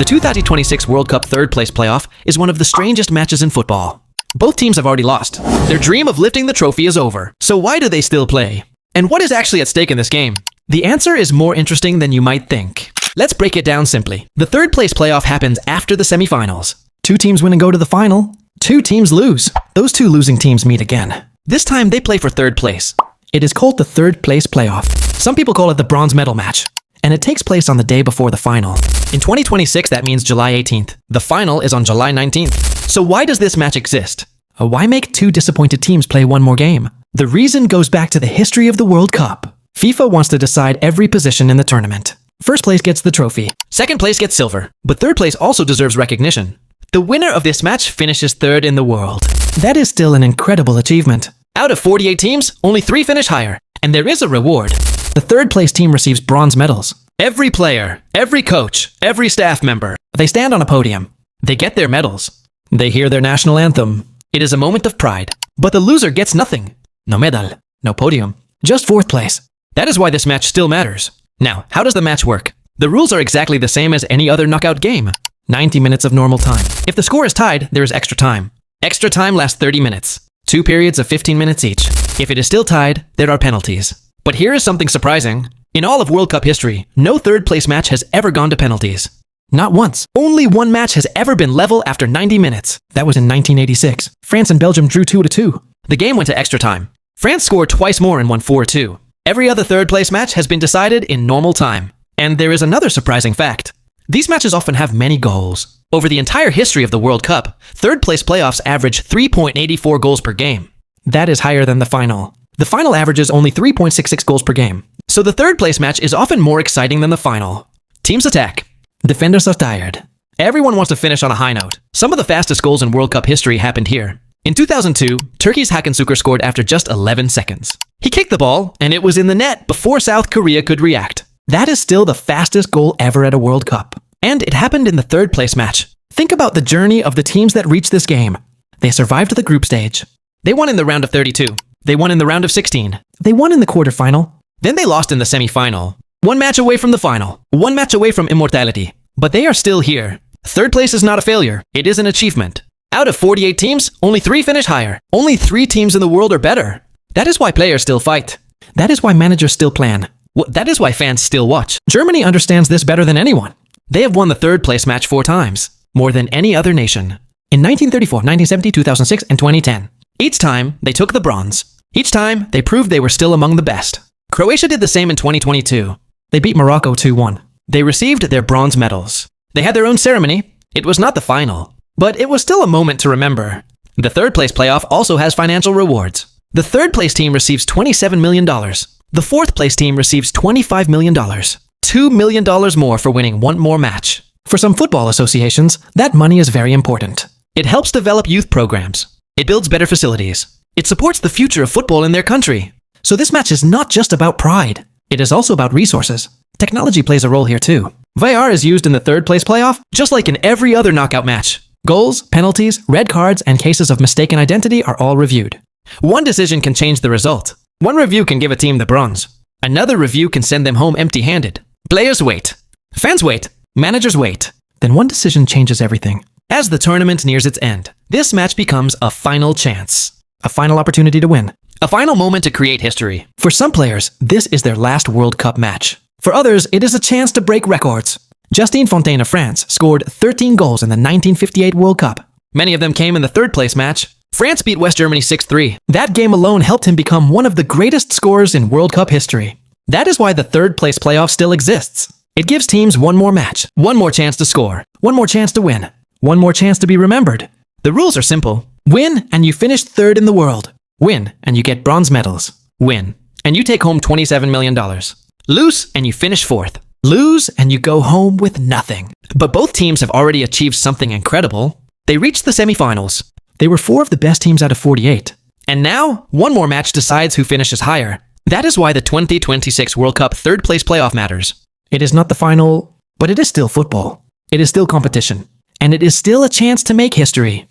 The 2026 World Cup third place playoff is one of the strangest matches in football. Both teams have already lost. Their dream of lifting the trophy is over. So why do they still play? And what is actually at stake in this game? The answer is more interesting than you might think. Let's break it down simply. The third place playoff happens after the semifinals. 2 teams win and go to the final. 2 teams lose. Those 2 losing teams meet again. This time they play for third place. It is called the third place playoff. Some people call it the bronze medal match. And it takes place on the day before the final. In 2026, that means July 18th. The final is on July 19th. So why does this match exist? Why make 2 disappointed teams play one more game? The reason goes back to the history of the World Cup. FIFA wants to decide every position in the tournament. First place gets the trophy. Second place gets silver. But third place also deserves recognition. The winner of this match finishes third in the world. That is still an incredible achievement. Out of 48 teams, only 3 finish higher. And there is a reward. The third place team receives bronze medals. Every player, every coach, every staff member, they stand on a podium. They get their medals. They hear their national anthem. It is a moment of pride. But the loser gets nothing. No medal, no podium, just 4th place. That is why this match still matters. Now, how does the match work? The rules are exactly the same as any other knockout game. 90 minutes of normal time. If the score is tied, there is extra time. Extra time lasts 30 minutes. 2 periods of 15 minutes each. If it is still tied, there are penalties. But here is something surprising. In all of World Cup history, no third place match has ever gone to penalties. Not once. Only one match has ever been level after 90 minutes. That was in 1986. France and Belgium drew 2-2. The game went to extra time. France scored twice more and won 4-2. Every other third place match has been decided in normal time. And there is another surprising fact. These matches often have many goals. Over the entire history of the World Cup, third place playoffs average 3.84 goals per game. That is higher than the final. The final averages only 3.66 goals per game. So the third place match is often more exciting than the final. Teams attack. Defenders are tired. Everyone wants to finish on a high note. Some of the fastest goals in World Cup history happened here. In 2002, Turkey's Hakan Şükür scored after just 11 seconds. He kicked the ball, and it was in the net before South Korea could react. That is still the fastest goal ever at a World Cup. And it happened in the third place match. Think about the journey of the teams that reached this game. They survived the group stage. They won in the round of 32. They won in the round of 16. They won in the quarterfinal. Then they lost in the semi-final. 1 match away from the final. 1 match away from immortality. But they are still here. Third place is not a failure. It is an achievement. Out of 48 teams, only 3 finish higher. Only 3 teams in the world are better. That is why players still fight. That is why managers still plan. That is why fans still watch. Germany understands this better than anyone. They have won the third place match 4 times. More than any other nation. In 1934, 1970, 2006, and 2010. Each time, they took the bronze. Each time, they proved they were still among the best. Croatia did the same in 2022. They beat Morocco 2-1. They received their bronze medals. They had their own ceremony. It was not the final. But it was still a moment to remember. The third place playoff also has financial rewards. The third place team receives $27 million. The fourth place team receives $25 million. $2 million more for winning 1 more match. For some football associations, that money is very important. It helps develop youth programs. It builds better facilities. It supports the future of football in their country. So this match is not just about pride. It is also about resources. Technology plays a role here too. VAR is used in the third place playoff, just like in every other knockout match. Goals, penalties, red cards, and cases of mistaken identity are all reviewed. One decision can change the result. One review can give a team the bronze. Another review can send them home empty-handed. Players wait. Fans wait. Managers wait. Then one decision changes everything. As the tournament nears its end, this match becomes a final chance. A final opportunity to win. A final moment to create history. For some players, this is their last World Cup match. For others, it is a chance to break records. Justine Fontaine of France scored 13 goals in the 1958 World Cup. Many of them came in the third place match. France beat West Germany 6-3. That game alone helped him become one of the greatest scorers in World Cup history. That is why the third place playoff still exists. It gives teams 1 more match, 1 more chance to score, 1 more chance to win, 1 more chance to be remembered. The rules are simple. Win and you finish third in the world. Win and you get bronze medals. Win and you take home $27 million. Lose and you finish 4th. Lose and you go home with nothing. But both teams have already achieved something incredible. They reached the semifinals. They were 4 of the best teams out of 48. And now, 1 more match decides who finishes higher. That is why the 2026 World Cup third place playoff matters. It is not the final, but it is still football. It is still competition. And it is still a chance to make history.